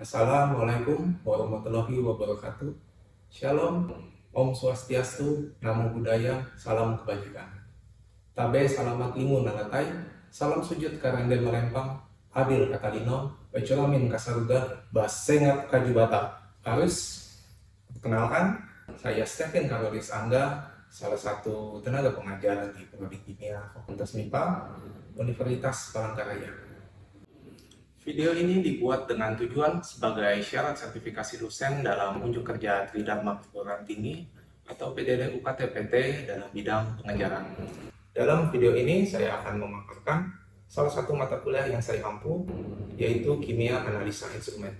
Assalamualaikum warahmatullahi wabarakatuh. Shalom, Om Swastiastu, Namo Buddhaya, Salam Kebajikan. Tabe salamat limun nalatai, salam sujud karende melempang, adil katalino, becolamin kasaruga, basengat kajubata. Harus perkenalkan, saya Stephen Karolis Angga, salah satu tenaga pengajar di Prodi Kimia Fakultas MIPA, Universitas Palangkaraya. Video ini dibuat dengan tujuan sebagai syarat sertifikasi dosen dalam unjuk kerja Tridharma Perguruan Tinggi atau PDD UKT-PT dalam bidang pengajaran. Dalam video ini saya akan memaparkan salah satu mata kuliah yang saya mampu, yaitu Kimia Analisa Instrumen.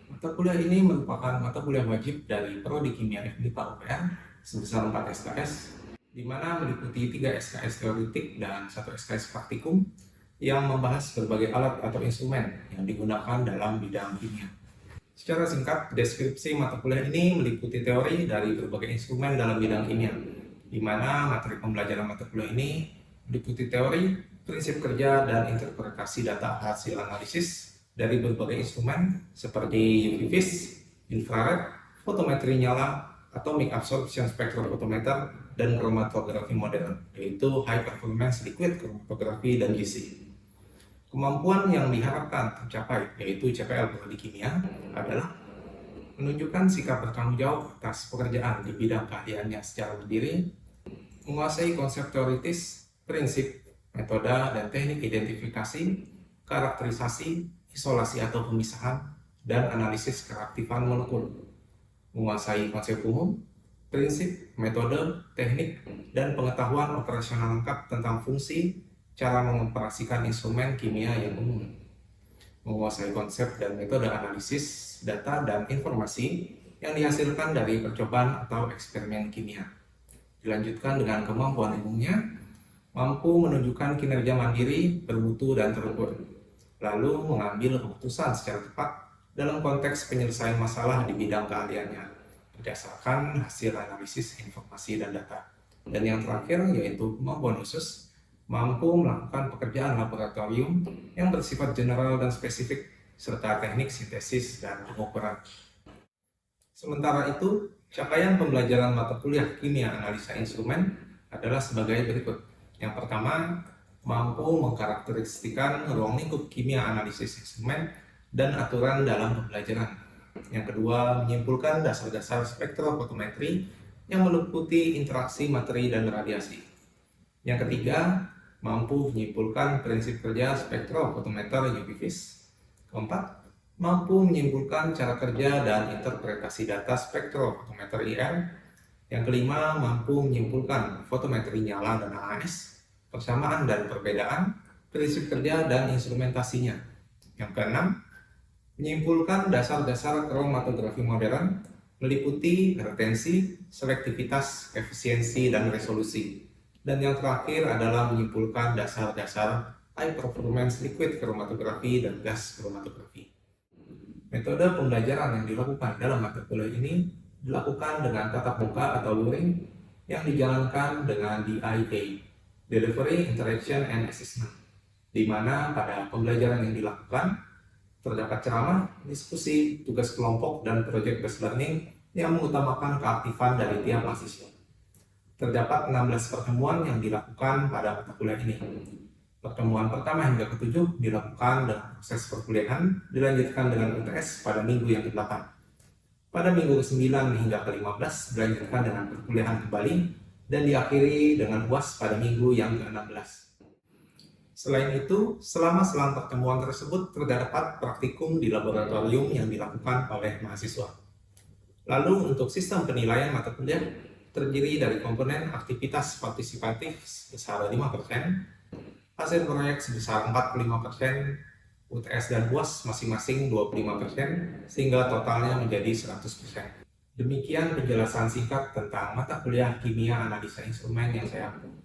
Mata kuliah ini merupakan mata kuliah wajib dari Prodi Kimia FMIPA UPR sebesar 4 SKS, di mana meliputi 3 SKS teoretik dan 1 SKS praktikum yang membahas berbagai alat atau instrumen yang digunakan dalam bidang kimia. Secara singkat, deskripsi mata kuliah ini meliputi teori dari berbagai instrumen dalam bidang kimia, di mana materi pembelajaran mata kuliah ini meliputi teori, prinsip kerja, dan interpretasi data hasil analisis dari berbagai instrumen seperti UV vis, infrared, fotometri nyala, atomic absorption spectrophotometer, dan kromatografi modern, yaitu high performance liquid chromatography dan GC. Kemampuan yang diharapkan tercapai, yaitu CPL Prodi Kimia, adalah menunjukkan sikap bertanggung jawab atas pekerjaan di bidang keahliannya secara mandiri, menguasai konsep teoritis, prinsip, metode, dan teknik identifikasi, karakterisasi, isolasi atau pemisahan, dan analisis keaktifan molekul, menguasai konsep umum, prinsip, metode, teknik, dan pengetahuan operasional lengkap tentang fungsi, cara mengoperasikan instrumen kimia yang umum, menguasai konsep dan metode analisis data dan informasi yang dihasilkan dari percobaan atau eksperimen kimia. Dilanjutkan dengan kemampuan umumnya, mampu menunjukkan kinerja mandiri, bermutu, dan terukur, lalu mengambil keputusan secara tepat dalam konteks penyelesaian masalah di bidang keahliannya, berdasarkan hasil analisis informasi dan data. Dan yang terakhir yaitu kemampuan khusus, mampu melakukan pekerjaan laboratorium yang bersifat general dan spesifik, serta teknik sintesis dan pengukuran. Sementara itu, capaian pembelajaran mata kuliah kimia analisa instrumen adalah sebagai berikut. Yang pertama, mampu mengkarakteristikkan ruang lingkup kimia analisis instrumen dan aturan dalam pembelajaran. Yang kedua, menyimpulkan dasar-dasar spektrofotometri yang meliputi interaksi materi dan radiasi. Yang ketiga, mampu menyimpulkan prinsip kerja spektrofotometer UV vis. Keempat, mampu menyimpulkan cara kerja dan interpretasi data spektrofotometer IR. Yang kelima, mampu menyimpulkan fotometri nyala dan AAS, persamaan dan perbedaan, prinsip kerja dan instrumentasinya. Yang keenam, menyimpulkan dasar-dasar kromatografi modern, meliputi retensi, selektivitas, efisiensi, dan resolusi. Dan yang terakhir adalah menyimpulkan dasar-dasar high performance liquid chromatography dan gas chromatography. Metode pembelajaran yang dilakukan dalam mata kuliah ini dilakukan dengan tatap muka atau luring yang dijalankan dengan DIA, Delivery, Interaction, and Assessment, di mana pada pembelajaran yang dilakukan terdapat ceramah, diskusi, tugas kelompok, dan project based learning yang mengutamakan keaktifan dari tiap mahasiswa. Terdapat 16 pertemuan yang dilakukan pada mata kuliah ini. Pertemuan pertama hingga ke-7 dilakukan dengan proses perkuliahan, dilanjutkan dengan UTS pada minggu yang ke-8. Pada minggu ke-9 hingga ke-15 dilanjutkan dengan perkuliahan kembali, dan diakhiri dengan UAS pada minggu yang ke-16. Selain itu, selama selang pertemuan tersebut terdapat praktikum di laboratorium yang dilakukan oleh mahasiswa. Lalu untuk sistem penilaian mata kuliah terdiri dari komponen aktivitas partisipatif sebesar 5%, hasil proyek sebesar 45%, UTS dan UAS masing-masing 25%, sehingga totalnya menjadi 100%. Demikian penjelasan singkat tentang mata kuliah kimia analisa instrumen yang saya ambil.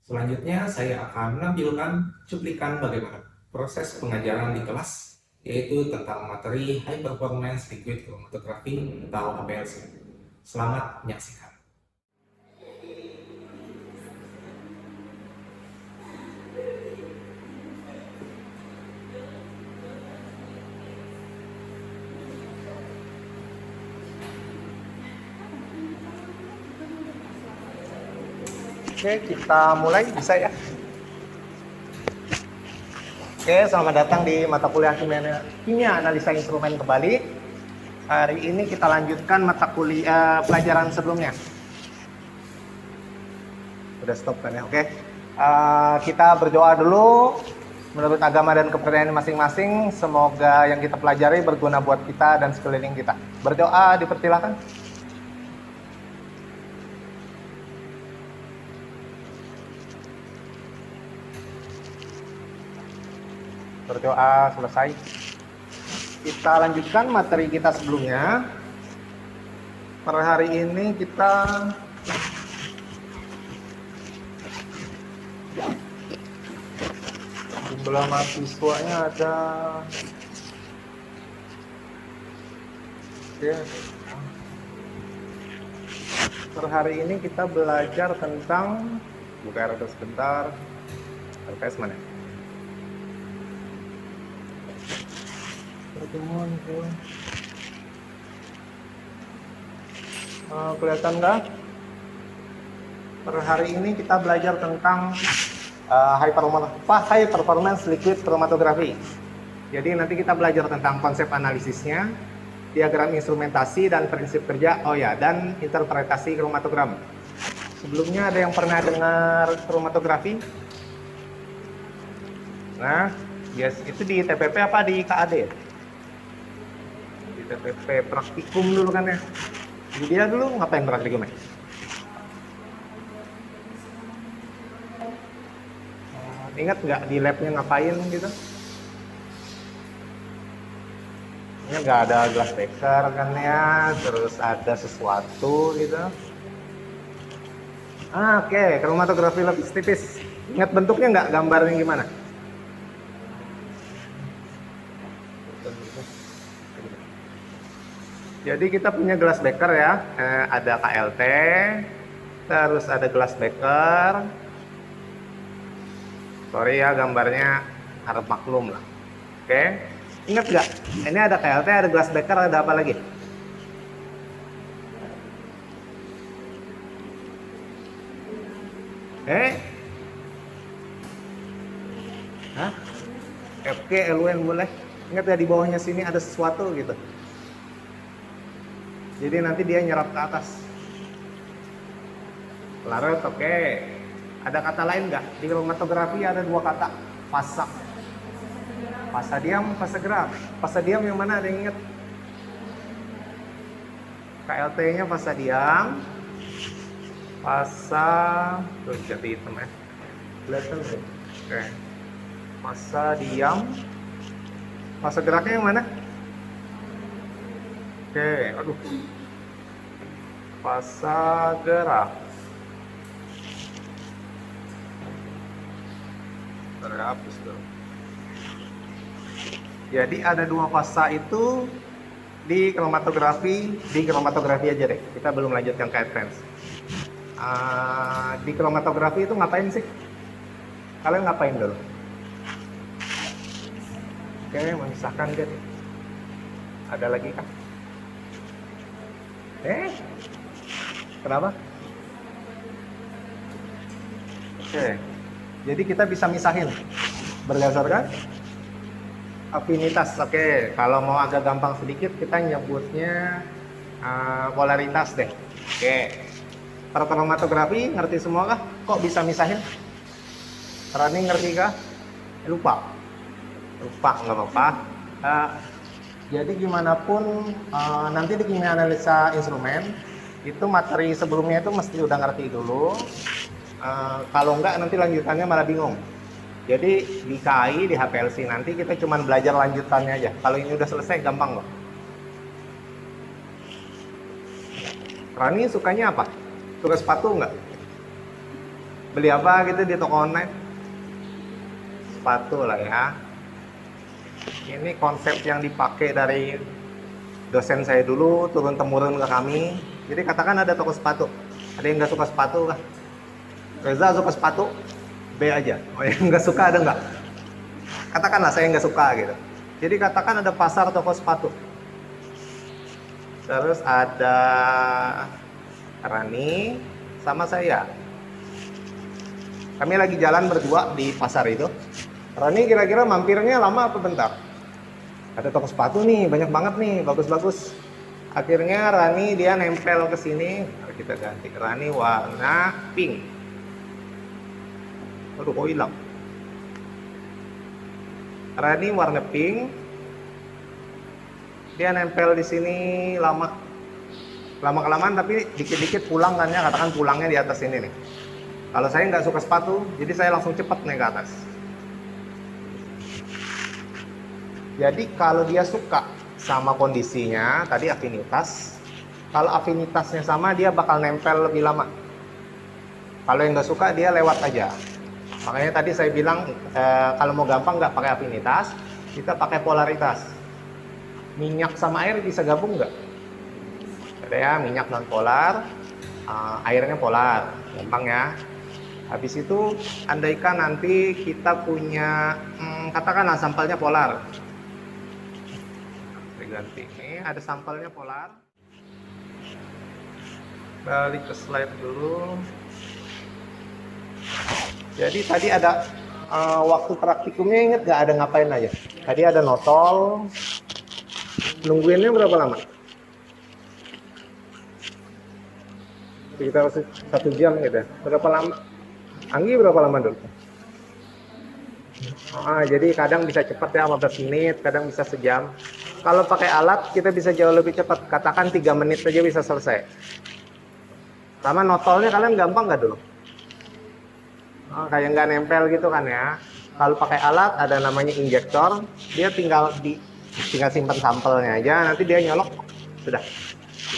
Selanjutnya saya akan menampilkan cuplikan bagaimana proses pengajaran di kelas, yaitu tentang materi High Performance Liquid Chromatography atau HPLC. Selamat menyaksikan. Oke, kita mulai, bisa ya? Oke, selamat datang di mata kuliah kimia analisa instrumen kembali. Hari ini kita lanjutkan mata kuliah pelajaran sebelumnya. Udah stop kan ya? Oke. Kita berdoa dulu menurut agama dan kepercayaan masing-masing. Semoga yang kita pelajari berguna buat kita dan sekeliling kita. Berdoa, dipersilakan. Berdoa selesai. Kita lanjutkan materi kita sebelumnya. Per hari ini kita jumlah mahasiswanya ada per hari ini kita belajar tentang buka RTS sebentar. RTS mana? Pertemuan kelihatan nggak? Per hari ini kita belajar tentang high performance liquid chromatography. Jadi nanti kita belajar tentang konsep analisisnya, diagram instrumentasi dan prinsip kerja, dan interpretasi kromatogram. Sebelumnya ada yang pernah dengar kromatografi? Nah, yes, itu di TPP apa di KAD? Di TPP praktikum dulu kan ya. Jadi dia dulu ngapain praktikum ya? Ingat nggak di labnya ngapain gitu? Ini nggak ada glass beaker kan ya, terus ada sesuatu gitu. Oke, kromatografi lebih tipis. Ingat bentuknya nggak, gambarnya gimana? Jadi kita punya glass beaker ya, ada KLT, terus ada glass beaker. Sorry ya, gambarnya harap maklum lah. Oke, ingat nggak? Ini ada KLT, ada glass beaker, ada apa lagi? FK, LUN boleh. Ingat ya, di bawahnya sini ada sesuatu gitu. Jadi nanti dia nyerap ke atas. Larut, oke. Ada kata lain nggak? Di kromatografi ada dua kata. Fasa. Fasa diam, fasa gerak. Fasa diam yang mana, ada yang ingat? KLT-nya fasa diam. Fasa, tuh jadi hitam ya. Kelihatan tuh. Oke. Fasa diam. Fasa geraknya yang mana? Oke, aduh. Fasa gerak. Terhapus tuh. Jadi ada dua fasa itu di kromatografi aja deh. Kita belum lanjutkan ke advance. Di kromatografi itu ngapain sih? Kalian ngapain dulu? Oke, memisahkan kan? Ada lagi kan? Kenapa? Oke, jadi kita bisa misahin berdasarkan afinitas. Oke, kalau mau agak gampang sedikit kita nyebutnya polaritas deh. Oke, per kromatografi ngerti semua kah? Kok bisa misahin? Rani ngerti kah? Lupa nggak apa-apa. Jadi gimana pun nanti di kimia analisa instrumen itu materi sebelumnya itu mesti udah ngerti dulu. Kalau enggak nanti lanjutannya malah bingung. Jadi di KI, di HPLC nanti kita cuma belajar lanjutannya aja. Kalau ini udah selesai gampang loh. Rani sukanya apa? Suka sepatu nggak? Beli apa gitu di toko online? Sepatu lah ya. Ini konsep yang dipakai dari dosen saya dulu, turun-temurun ke kami. Jadi katakan ada toko sepatu. Ada yang nggak suka sepatu kah? Reza suka sepatu? B aja. Oh, yang nggak suka ada nggak? Katakanlah saya nggak suka gitu. Jadi katakan ada pasar toko sepatu. Terus ada Rani sama saya. Kami lagi jalan berdua di pasar itu. Rani kira-kira mampirnya lama apa bentar? Ada toko sepatu nih, banyak banget nih, bagus-bagus. Akhirnya Rani dia nempel ke sini. Mari kita ganti. Rani warna pink. Aduh, kok hilang? Rani warna pink. Dia nempel di sini lama. Lama-kelamaan tapi dikit-dikit pulang kan ya, katakan pulangnya di atas ini nih. Kalau saya nggak suka sepatu, jadi saya langsung cepat naik ke atas. Jadi kalau dia suka sama kondisinya, tadi afinitas. Kalau afinitasnya sama, dia bakal nempel lebih lama. Kalau yang nggak suka, dia lewat aja. Makanya tadi saya bilang, kalau mau gampang nggak pakai afinitas, kita pakai polaritas. Minyak sama air bisa gabung nggak? Ada ya, minyak non polar, airnya polar, gampang ya. Habis itu, andaikan nanti kita punya, katakanlah sampelnya polar. Ganti ini ada sampelnya polar. Balik ke slide dulu. Jadi tadi ada waktu praktikumnya, inget nggak ada ngapain aja? Tadi ada notol. Nungguinnya berapa lama? Sekitar 1 jam gitu. Berapa lama? Anggi berapa lama dulu? Jadi kadang bisa cepat ya 15 menit, kadang bisa sejam. Kalau pakai alat kita bisa jauh lebih cepat. Katakan 3 menit saja bisa selesai. Sama notolnya kalian gampang nggak dulu? Kayak nggak nempel gitu kan ya. Kalau pakai alat ada namanya injektor, dia tinggal simpan sampelnya aja, nanti dia nyolok, sudah.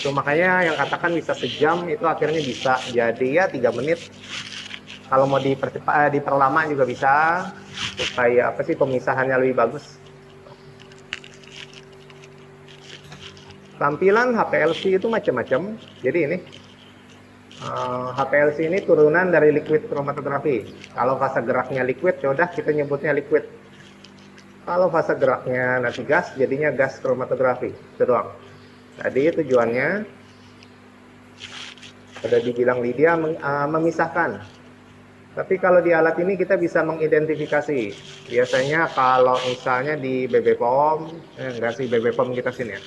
Itu makanya yang katakan bisa sejam itu akhirnya bisa jadi ya 3 menit. Kalau mau diperlama juga bisa, supaya pemisahannya lebih bagus. Tampilan HPLC itu macam-macam. Jadi ini HPLC ini turunan dari liquid chromatografi. Kalau fase geraknya liquid, yaudah kita nyebutnya liquid. Kalau fase geraknya nanti gas, jadinya gas chromatografi. Itu doang. Jadi tujuannya ada dibilang Lydia memisahkan. Tapi kalau di alat ini kita bisa mengidentifikasi. Biasanya kalau misalnya di BB-POM, enggak sih BB-POM kita sini ya.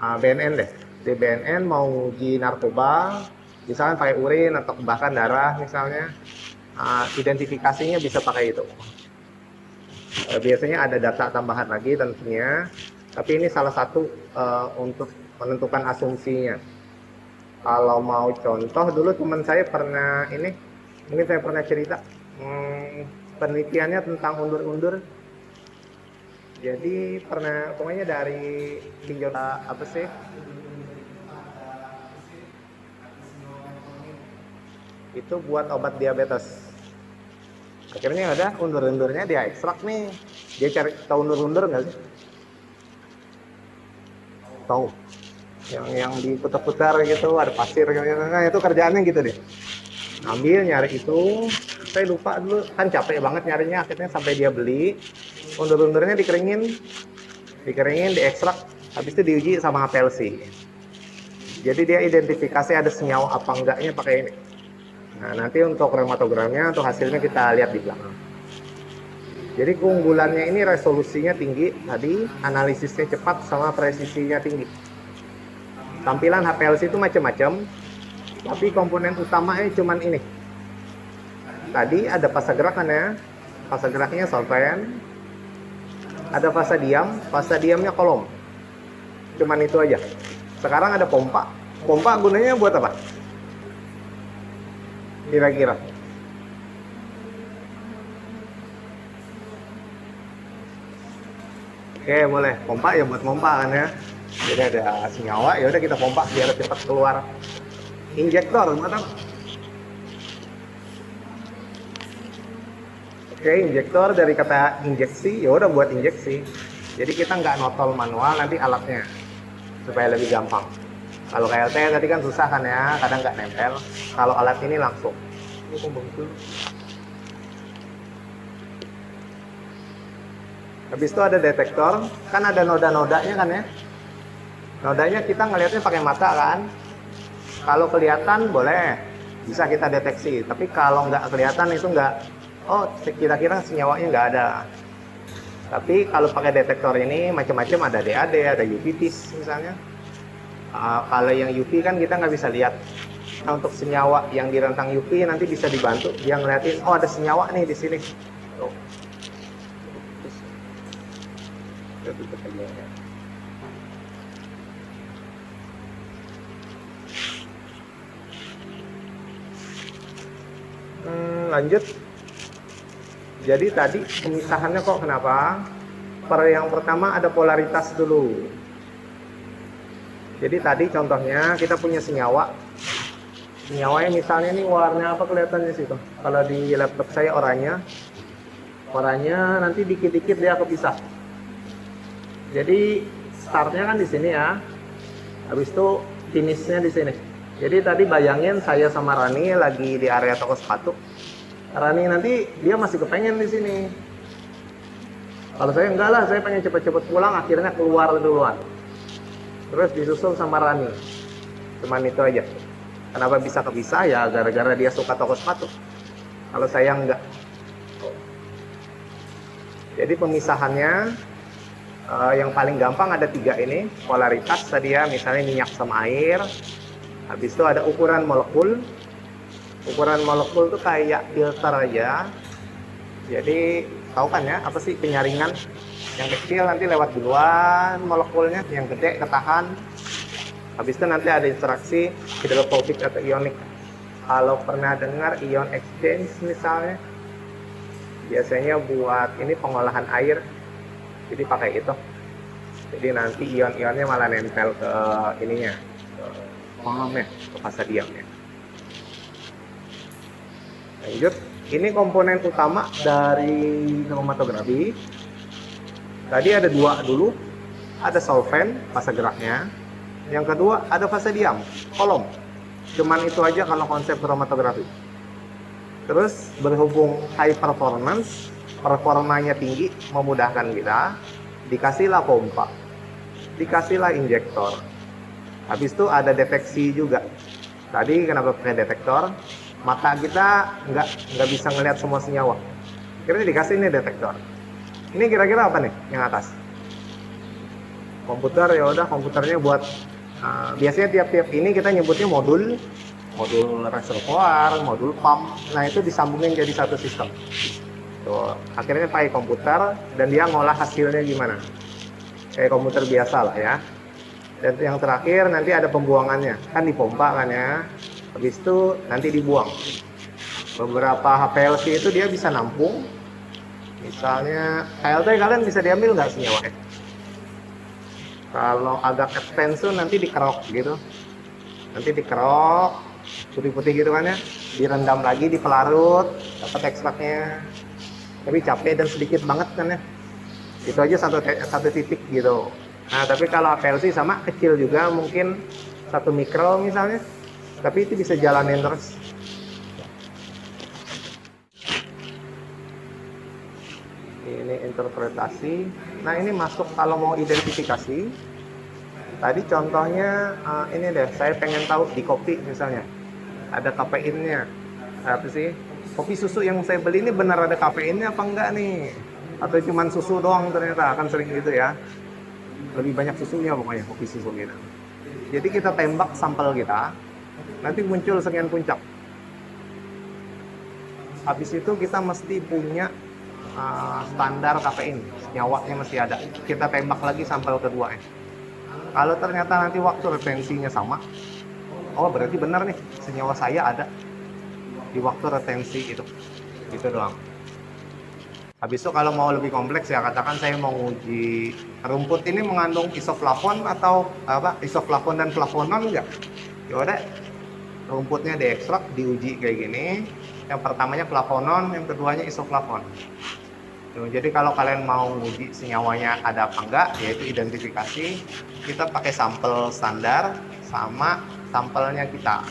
BNN deh. Di BNN mau uji narkoba, misalkan pakai urin atau bahkan darah misalnya, identifikasinya bisa pakai itu. Biasanya ada data tambahan lagi tentunya, tapi ini salah satu untuk menentukan asumsinya. Kalau mau contoh, dulu teman saya pernah mungkin saya pernah cerita penelitiannya tentang undur-undur. Jadi pokoknya dari tinjau itu buat obat diabetes. Akhirnya ada undur-undurnya dia ekstrak nih. Dia cari tahu undur-undur nggak sih? Tahu. Yang diputar-putar gitu, ada pasir gitu. Nah, itu kerjaannya gitu deh. Ambil nyari itu, saya lupa dulu, kan capek banget nyarinya, akhirnya sampai dia beli. Undur-undurnya dikeringin, diekstrak, habis itu diuji sama HPLC. Jadi dia identifikasi ada senyawa apa enggaknya pakai ini. Nah, nanti untuk kromatogramnya, untuk hasilnya kita lihat di belakang. Jadi keunggulannya ini resolusinya tinggi, tadi analisisnya cepat sama presisinya tinggi. Tampilan HPLC itu macam-macam, tapi komponen utamanya cuman ini. Tadi ada fase gerak kan ya, fase geraknya solvent. Ada fase diamnya kolom. Cuman itu aja. Sekarang ada pompa. Pompa gunanya buat apa? Kira-kira. Oke, boleh. Pompa ya buat pompa kan ya. Jadi ada senyawa, ya udah kita pompa biar cepat keluar. Injektor, buat apa? Oke, injektor dari kata injeksi, ya udah buat injeksi. Jadi kita nggak notol manual nanti alatnya, supaya lebih gampang. Kalau KLT tadi kan susah kan ya, kadang nggak nempel. Kalau alat ini langsung. Habis itu ada detektor, kan ada noda-nodanya kan ya. Nodanya kita ngelihatnya pakai mata kan. Kalau kelihatan boleh, bisa kita deteksi. Tapi kalau nggak kelihatan itu nggak, oh kira-kira senyawanya nggak ada. Tapi kalau pakai detektor ini macam-macam, ada DAD, ada UV-Vis misalnya. Kalau yang UV kan kita nggak bisa lihat. Nah, untuk senyawa yang di rentang UV nanti bisa dibantu dia ngeliatin, oh ada senyawa nih di sini. Tuh. Lanjut. Jadi tadi pemisahannya kok kenapa? Yang pertama ada polaritas dulu. Jadi tadi contohnya kita punya senyawa. Senyawanya misalnya ini warna apa kelihatannya situ? Kalau di laptop saya oranye. Warnanya nanti dikit-dikit dia kepisah. Jadi startnya kan di sini ya. Habis itu finishnya di sini. Jadi tadi bayangin saya sama Rani lagi di area toko sepatu. Rani nanti dia masih kepengen di sini. Kalau saya enggak lah, saya pengen cepet-cepet pulang, akhirnya keluar duluan. Terus disusul sama Rani. Cuman itu aja. Kenapa bisa kepisah ya? Gara-gara dia suka toko sepatu. Kalau saya enggak. Jadi pemisahannya yang paling gampang ada 3 ini. Polaritas tadi ya, misalnya minyak sama air. Habis itu ada ukuran molekul. Ukuran molekul tuh kayak filter aja. Jadi tahu kan ya, apa sih penyaringan? Yang kecil nanti lewat duluan molekulnya, yang gede ketahan. Habis itu nanti ada interaksi hidrofobik atau ionik. Kalau pernah dengar ion exchange misalnya, biasanya buat ini pengolahan air, jadi pakai itu. Jadi nanti ion-ionnya malah nempel ke ininya, ke kolomnya, ke fasa diamnya. Lanjut, ini komponen utama dari kromatografi. Tadi ada 2 dulu, ada solvent, fasa geraknya. Yang kedua ada fasa diam, kolom. Cuman itu aja kalau konsep kromatografi. Terus berhubung high performance, performanya tinggi, memudahkan kita, dikasihlah pompa, dikasihlah injektor. Habis itu ada deteksi juga. Tadi kenapa pakai detektor? Mata kita nggak bisa ngelihat semua senyawa. Kira dikasih ini detektor. Ini kira-kira apa nih yang atas? Komputer, ya udah komputernya buat biasanya tiap-tiap ini kita nyebutnya modul reservoir, modul pump. Nah itu disambungin jadi satu sistem. Tuh, akhirnya pakai komputer dan dia ngolah hasilnya gimana? Kayak komputer biasa lah ya. Dan yang terakhir nanti ada pembuangannya, kan dipompa kan ya. Habis itu nanti dibuang. Beberapa HPLC itu dia bisa nampung. Misalnya HLT kalian bisa diambil nggak senyawanya? Kalau agak advance tuh nanti dikerok gitu. Nanti dikerok, putih-putih gitu kan ya. Direndam lagi, dipelarut, dapat ekstraknya. Tapi capek dan sedikit banget kan ya. Itu aja satu titik gitu. Nah tapi kalau HPLC sama kecil juga, mungkin 1 mikro misalnya. Tapi itu bisa jalanin terus. Ini interpretasi. Nah ini masuk kalau mau identifikasi. Tadi contohnya ini deh, saya pengen tahu di kopi misalnya ada kafeinnya. Apa sih? Kopi susu yang saya beli ini benar ada kafeinnya apa enggak nih? Atau cuman susu doang ternyata, akan sering gitu ya. Lebih banyak susunya pokoknya kopi susu gitu. Jadi kita tembak sampel kita, nanti muncul sekian puncak. Habis itu kita mesti punya standar kafein, nyawanya mesti ada. Kita tembak lagi sampel kedua. Kalau ternyata nanti waktu retensinya sama, oh berarti benar nih, senyawa saya ada di waktu retensi itu. Gitu doang. Habis itu kalau mau lebih kompleks ya, katakan saya mau uji rumput ini mengandung isoflavon atau apa, isoflavon dan flavonon enggak? Ya udah, rumputnya diekstrak, diuji kayak gini. Yang pertamanya flavonon, yang keduanya isoflavon. Jadi kalau kalian mau uji senyawanya ada apa enggak, yaitu identifikasi, kita pakai sampel standar sama sampelnya kita.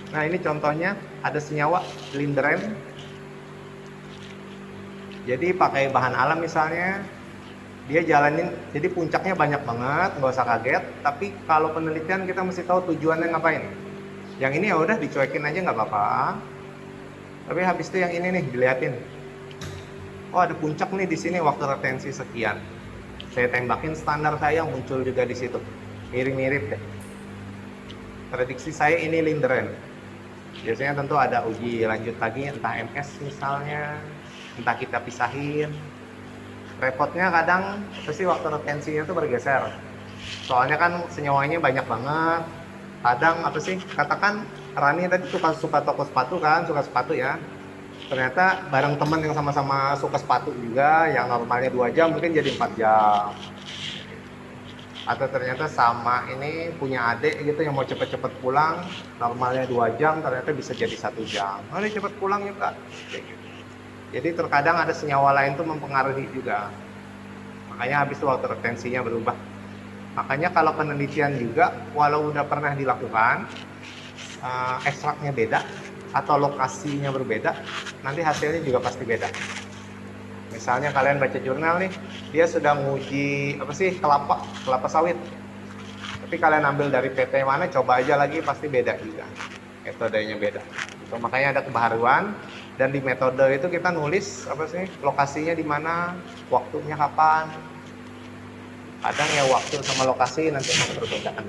Nah ini contohnya ada senyawa linderen. Jadi pakai bahan alam misalnya, dia jalanin, jadi puncaknya banyak banget, nggak usah kaget. Tapi kalau penelitian kita mesti tahu tujuannya ngapain. Yang ini ya udah dicuekin aja nggak apa-apa. Tapi habis itu yang ini nih diliatin. Oh ada puncak nih di sini waktu retensi sekian. Saya tembakin standar saya muncul juga di situ. Mirip-mirip deh. Prediksi saya ini Lindgren. Biasanya tentu ada uji lanjut lagi, entah MS misalnya, entah kita pisahin. Repotnya kadang pasti waktu retensinya tuh bergeser. Soalnya kan senyawanya banyak banget. Kadang apa sih, katakan Rani tadi suka toko sepatu kan, suka sepatu ya. Ternyata bareng temen yang sama-sama suka sepatu juga, yang normalnya 2 jam mungkin jadi 4 jam. Atau ternyata sama ini punya adik gitu yang mau cepet-cepet pulang, normalnya 2 jam ternyata bisa jadi 1 jam. Oh ini cepet pulang juga. Jadi terkadang ada senyawa lain tuh mempengaruhi juga. Makanya habis itu waktu retensinya berubah. Makanya kalau penelitian juga, walau udah pernah dilakukan, ekstraknya beda atau lokasinya berbeda, nanti hasilnya juga pasti beda. Misalnya kalian baca jurnal nih, dia sudah menguji apa sih kelapa sawit. Tapi kalian ambil dari PT mana, coba aja lagi pasti beda juga. Metodenya beda. So, makanya ada kebaharuan. Dan di metode itu kita nulis apa sih lokasinya di mana, waktunya kapan. Kadang ya waktu sama lokasi nanti memperbedaan.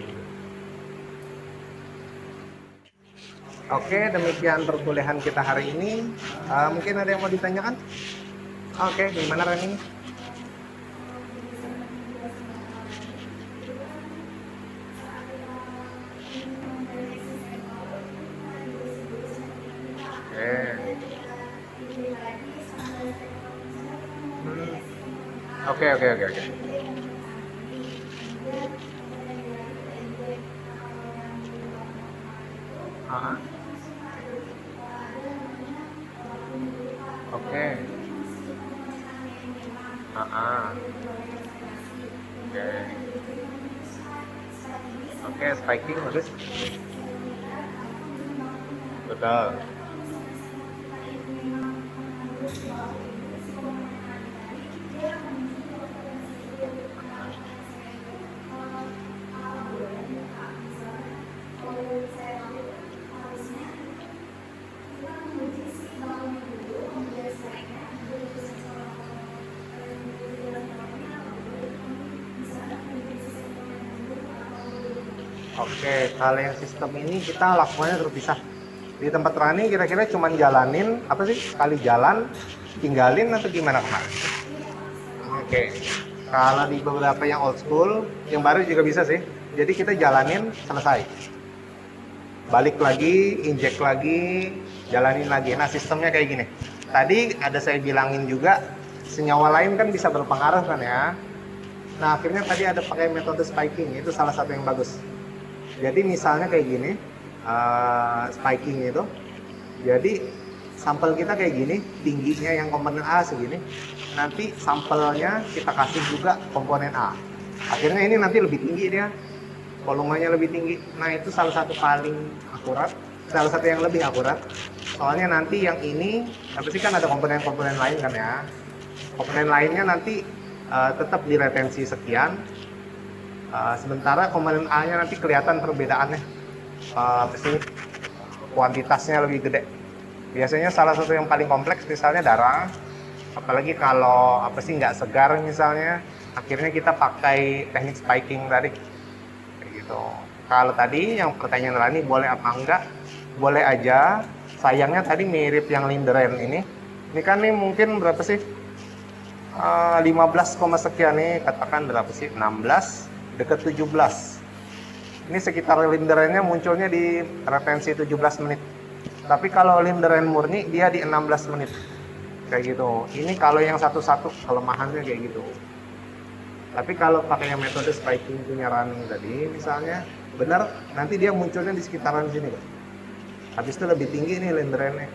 Oke, demikian perkuliahan kita hari ini. Mungkin ada yang mau ditanyakan? Oke, gimana Rani? Oke. Oke. Ah, oke. Oke, spiking bagus. Betul. Oke, kalau yang sistem ini kita lakukannya terpisah. Di tempat Rani kira-kira cuma jalanin, apa sih, sekali jalan, tinggalin atau gimana kemarin? Oke, kalau di beberapa yang old school, yang baru juga bisa sih. Jadi kita jalanin, selesai. Balik lagi, injek lagi, jalanin lagi. Nah sistemnya kayak gini. Tadi ada saya bilangin juga, senyawa lain kan bisa berpengaruh kan ya. Nah akhirnya tadi ada pakai metode spiking, itu salah satu yang bagus. Jadi misalnya kayak gini, spiking itu. Jadi sampel kita kayak gini, tingginya yang komponen A segini. Nanti sampelnya kita kasih juga komponen A. Akhirnya ini nanti lebih tinggi dia, volumenya lebih tinggi. Nah itu salah satu paling akurat, salah satu yang lebih akurat. Soalnya nanti yang ini, tapi sih kan ada komponen-komponen lain kan ya. Komponen lainnya nanti tetap diretensi sekian. Sementara komponen A-nya nanti kelihatan perbedaannya, kuantitasnya lebih gede. Biasanya salah satu yang paling kompleks misalnya darah, apalagi kalau nggak segar misalnya, akhirnya kita pakai teknik spiking tadi, kayak gitu. Kalau tadi yang pertanyaan Rani boleh apa enggak, boleh aja. Sayangnya tadi mirip yang Lindgren ini kan nih mungkin berapa sih? 15, sekian nih, katakan berapa sih? 16 dekat 17. Ini sekitar Lindgrennya munculnya di retensi 17 menit. Tapi kalau Lindgren murni dia di 16 menit. Kayak gitu. Ini kalau yang satu-satu kelemahannya kayak gitu. Tapi kalau pakai yang metode spiking punya Rani tadi misalnya, benar nanti dia munculnya di sekitaran sini, Pak. Habis itu lebih tinggi nih Lindgrennya.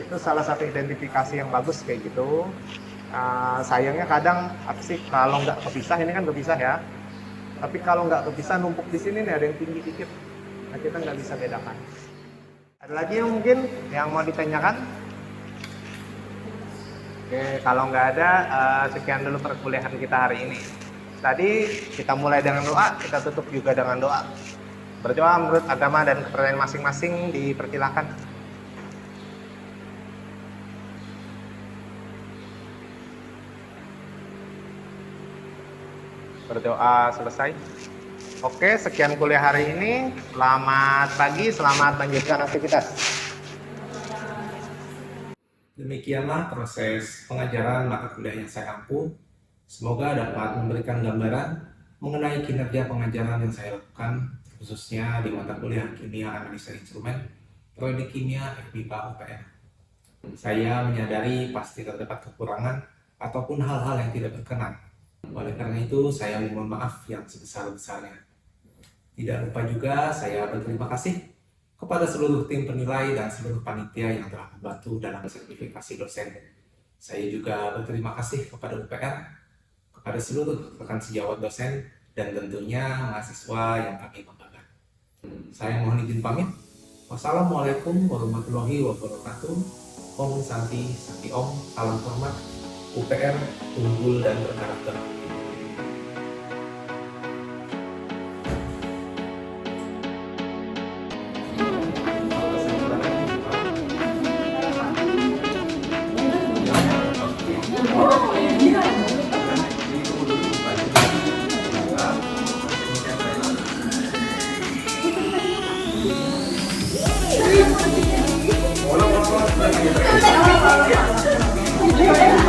Itu salah satu identifikasi yang bagus kayak gitu. Sayangnya kadang kalau nggak kepisah, ini kan kepisah ya. Tapi kalau nggak kepisah numpuk di sini nih ada yang tinggi dikit. Nah kita nggak bisa bedakan. Ada lagi yang mungkin yang mau ditanyakan? Oke, kalau nggak ada, sekian dulu perkuliahan kita hari ini. Tadi kita mulai dengan doa, kita tutup juga dengan doa. Berdoa menurut agama dan kepercayaan masing-masing, dipersilakan. Berdoa selesai. Oke, sekian kuliah hari ini. Selamat pagi, selamat lanjutkan aktivitas. Demikianlah proses pengajaran mata kuliah yang saya ampuh. Semoga dapat memberikan gambaran mengenai kinerja pengajaran yang saya lakukan, khususnya di mata kuliah Kimia Analisa Instrumen, Prodi Kimia FMIPA UPN. Saya menyadari pasti terdapat kekurangan ataupun hal-hal yang tidak berkenan. Oleh karena itu, saya mohon maaf yang sebesar-besarnya. Tidak lupa juga saya berterima kasih kepada seluruh tim penilai dan seluruh panitia yang telah membantu dalam sertifikasi dosen. Saya juga berterima kasih kepada UPR, kepada seluruh rekan sejawat dosen, dan tentunya mahasiswa yang kami banggakan. Saya mohon izin pamit. Wassalamualaikum warahmatullahi wabarakatuh. Om Santi, Santi Om, salam hormat. UPR unggul dan berkarakter. Thank you.